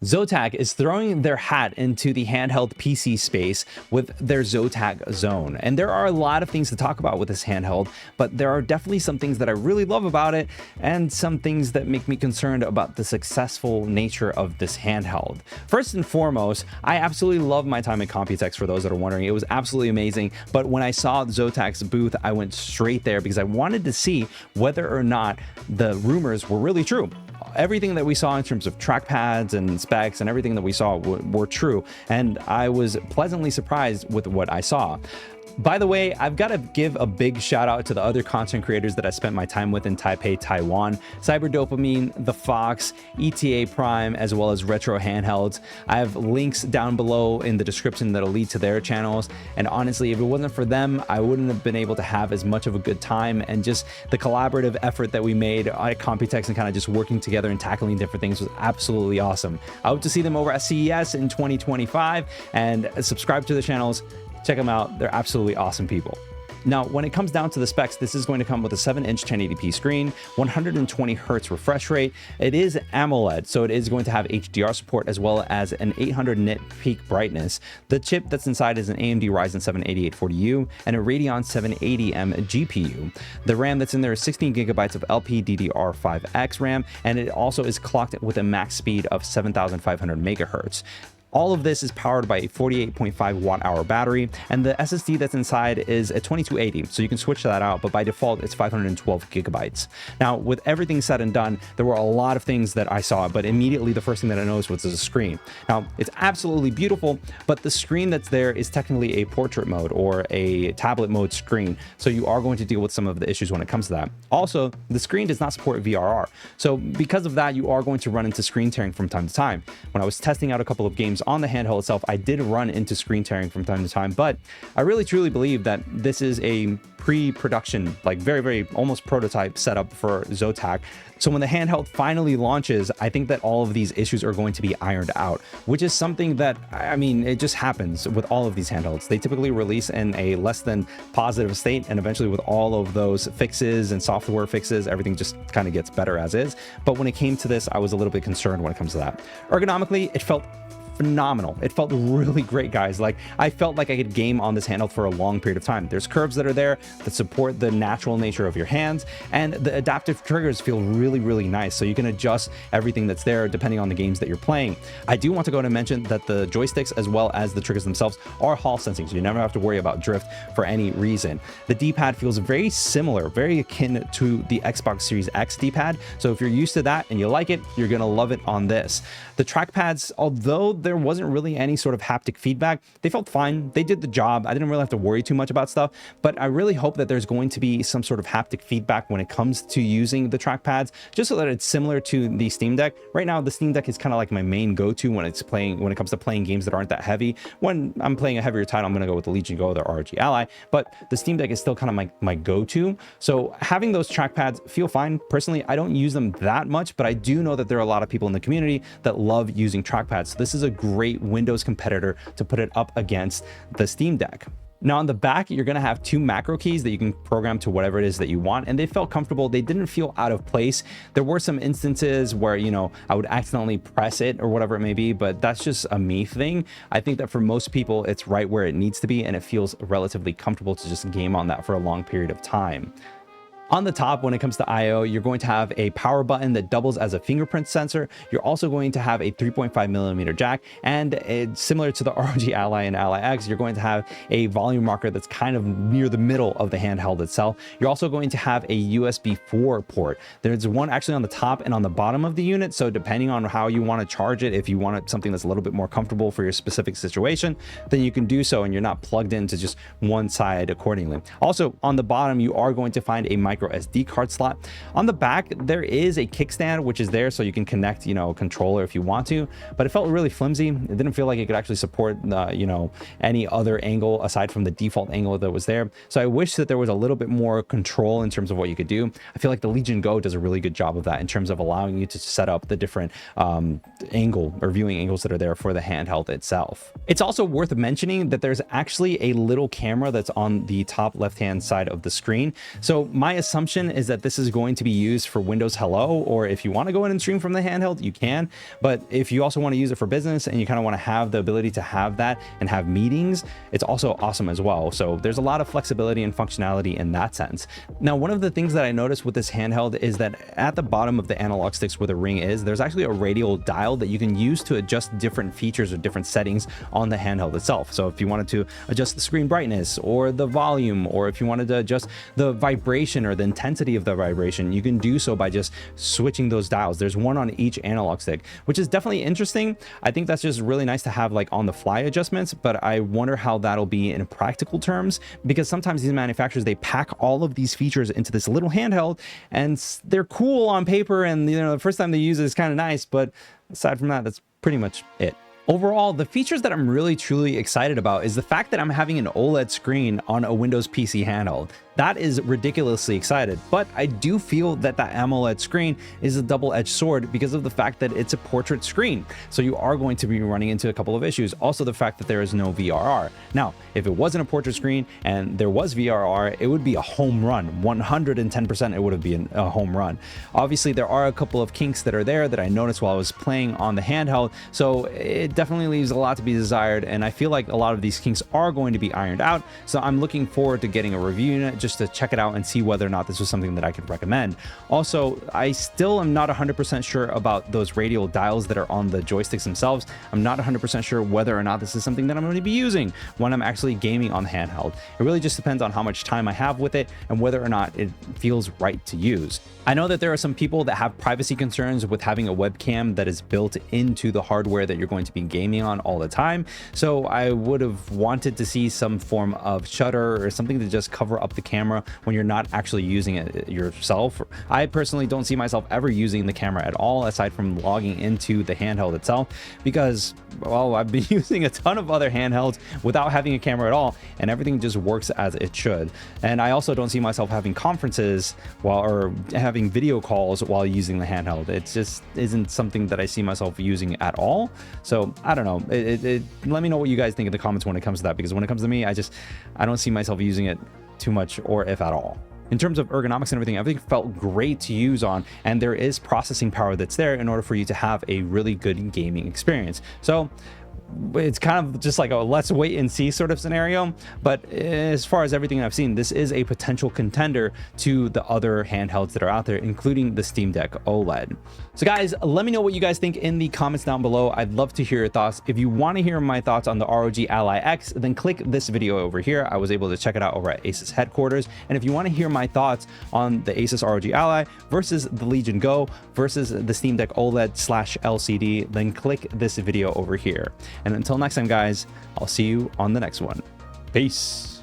Zotac is throwing their hat into the handheld PC space with their Zotac Zone. And there are a lot of things to talk about with this handheld, but there are definitely some things that I really love about it and some things that make me concerned about the successful nature of this handheld. First and foremost, I absolutely love my time at Computex, for those that are wondering. It was absolutely amazing. But when I saw Zotac's booth, I went straight there because I wanted to see whether or not the rumors were really true. Everything that we saw in terms of trackpads and specs and everything that we saw were true, and I was pleasantly surprised with what I saw. By the way, I've got to give a big shout out to the other content creators that I spent my time with in Taipei, Taiwan: Dopamine, the Phawx, ETA Prime, as well as Retro Handhelds. I have links down below in the description that'll lead to their channels. And honestly, if it wasn't for them, I wouldn't have been able to have as much of a good time. And just the collaborative effort that we made at Computex and kind of just working together and tackling different things was absolutely awesome. I hope to see them over at CES in 2025, and subscribe to the channels. Check them out. They're absolutely awesome people. Now, when it comes down to the specs, this is going to come with a 7-inch 1080p screen, 120 Hz refresh rate. It is AMOLED, so it is going to have HDR support as well as an 800 nit peak brightness. The chip that's inside is an AMD Ryzen 7 8840U and a Radeon 780M GPU. The RAM that's in there is 16 gigabytes of LPDDR5X RAM, and it also is clocked with a max speed of 7,500 megahertz. All of this is powered by a 48.5 watt-hour battery, and the SSD that's inside is a 2280, so you can switch that out, but by default it's 512 gigabytes. Now, with everything said and done, there were a lot of things that I saw, but immediately the first thing that I noticed was the screen. Now, it's absolutely beautiful, but the screen that's there is technically a portrait mode or a tablet mode screen, so you are going to deal with some of the issues when it comes to that. Also, the screen does not support VRR, so because of that, you are going to run into screen tearing from time to time. When I was testing out a couple of games on the handheld itself, I did run into screen tearing from time to time, but I really truly believe that this is a pre-production, like very almost prototype setup for Zotac. So when the handheld finally launches, I think that all of these issues are going to be ironed out, which is something that, I mean, it just happens with all of these handhelds. They typically release in a less than positive state, and eventually with all of those fixes and software fixes, everything just kind of gets better as is. But when it came to this, I was a little bit concerned when it comes to that. Ergonomically, it felt phenomenal. It felt really great, guys. Like, I felt like I could game on this handheld for a long period of time. There's curves that are there that support the natural nature of your hands, and the adaptive triggers feel really nice, so you can adjust everything that's there depending on the games that you're playing. I do want to go and mention that the joysticks as well as the triggers themselves are Hall sensing, so you never have to worry about drift for any reason. The D-pad feels very similar, very akin to the Xbox Series X D-pad, so if you're used to that and you like it, you're gonna love it on this. The trackpads, although there wasn't really any sort of haptic feedback, they felt fine. They did the job. I didn't really have to worry too much about stuff, but I really hope that there's going to be some sort of haptic feedback when it comes to using the trackpads, just so that it's similar to the Steam Deck. Right now, the Steam Deck is kind of like my main go-to when it comes to playing games that aren't that heavy. When I'm playing a heavier title, I'm going to go with the Legion Go or the ROG Ally, but the Steam Deck is still kind of my go-to. So having those trackpads feel fine. Personally, I don't use them that much, but I do know that there are a lot of people in the community that love using trackpads. So this is a great Windows competitor to put it up against the Steam Deck. Now on the back, you're going to have 2 macro keys that you can program to whatever it is that you want, and they felt comfortable. They didn't feel out of place. There were some instances where, you know, I would accidentally press it or whatever it may be, but that's just a me thing. I think that for most people, it's right where it needs to be, and it feels relatively comfortable to just game on that for a long period of time. On the top, when it comes to I/O, you're going to have a power button that doubles as a fingerprint sensor. You're also going to have a 3.5mm jack, and it's similar to the ROG Ally and Ally X, you're going to have a volume marker that's kind of near the middle of the handheld itself. You're also going to have a USB 4 port. There's one actually on the top and on the bottom of the unit, so depending on how you want to charge it, if you want something that's a little bit more comfortable for your specific situation, then you can do so, and you're not plugged into just one side accordingly. Also, on the bottom, you are going to find a micro SD card slot. On the back, there is a kickstand, which is there so you can connect, you know, a controller if you want to, but it felt really flimsy. It didn't feel like it could actually support, you know, any other angle aside from the default angle that was there. So I wish that there was a little bit more control in terms of what you could do. I feel like the Legion Go does a really good job of that in terms of allowing you to set up the different angle or viewing angles that are there for the handheld itself. It's also worth mentioning that there's actually a little camera that's on the top left-hand side of the screen. So my assumption is that this is going to be used for Windows Hello, or if you want to go in and stream from the handheld, you can. But if you also want to use it for business and you kind of want to have the ability to have that and have meetings, it's also awesome as well. So there's a lot of flexibility and functionality in that sense. Now, one of the things that I noticed with this handheld is that at the bottom of the analog sticks where the ring is, there's actually a radial dial that you can use to adjust different features or different settings on the handheld itself. So if you wanted to adjust the screen brightness or the volume, or if you wanted to adjust the vibration or the intensity of the vibration, you can do so by just switching those dials. There's one on each analog stick, which is definitely interesting. I think that's just really nice to have like on the fly adjustments, but I wonder how that'll be in practical terms, because sometimes these manufacturers, they pack all of these features into this little handheld and they're cool on paper, and the first time they use it is kind of nice, but aside from that, that's pretty much it. Overall, the features that I'm really truly excited about is the fact that I'm having an OLED screen on a Windows PC handheld. That is ridiculously excited, but I do feel that that AMOLED screen is a double-edged sword because of the fact that it's a portrait screen. So you are going to be running into a couple of issues. Also, the fact that there is no VRR. Now, if it wasn't a portrait screen and there was VRR, it would be a home run. 110% it would have been a home run. Obviously, there are a couple of kinks that are there that I noticed while I was playing on the handheld. So it definitely leaves a lot to be desired, and I feel like a lot of these kinks are going to be ironed out. So I'm looking forward to getting a review unit just to check it out and see whether or not this was something that I could recommend. Also, I still am not 100% sure about those radial dials that are on the joysticks themselves. I'm not 100% sure whether or not this is something that I'm going to be using when I'm actually gaming on the handheld. It really just depends on how much time I have with it and whether or not it feels right to use. I know that there are some people that have privacy concerns with having a webcam that is built into the hardware that you're going to be gaming on all the time. So I would have wanted to see some form of shutter or something to just cover up the camera when you're not actually using it yourself. I personally don't see myself ever using the camera at all, aside from logging into the handheld itself, because, well, I've been using a ton of other handhelds without having a camera at all, and everything just works as it should. And I also don't see myself having conferences or having video calls while using the handheld. It just isn't something that I see myself using at all. So I don't know. Let me know what you guys think in the comments when it comes to that, because when it comes to me, I don't see myself using it too much, or if at all. In terms of ergonomics and everything felt great to use on, and there is processing power that's there in order for you to have a really good gaming experience. So it's kind of just like a let's wait and see sort of scenario, but as far as everything I've seen, this is a potential contender to the other handhelds that are out there, including the Steam Deck OLED. So guys, let me know what you guys think in the comments down below. I'd love to hear your thoughts. If you want to hear my thoughts on the ROG Ally X, then click this video over here. I was able to check it out over at Asus headquarters. And if you want to hear my thoughts on the Asus ROG Ally versus the Legion Go versus the Steam Deck OLED/LCD, then click this video over here. And until next time, guys, I'll see you on the next one. Peace.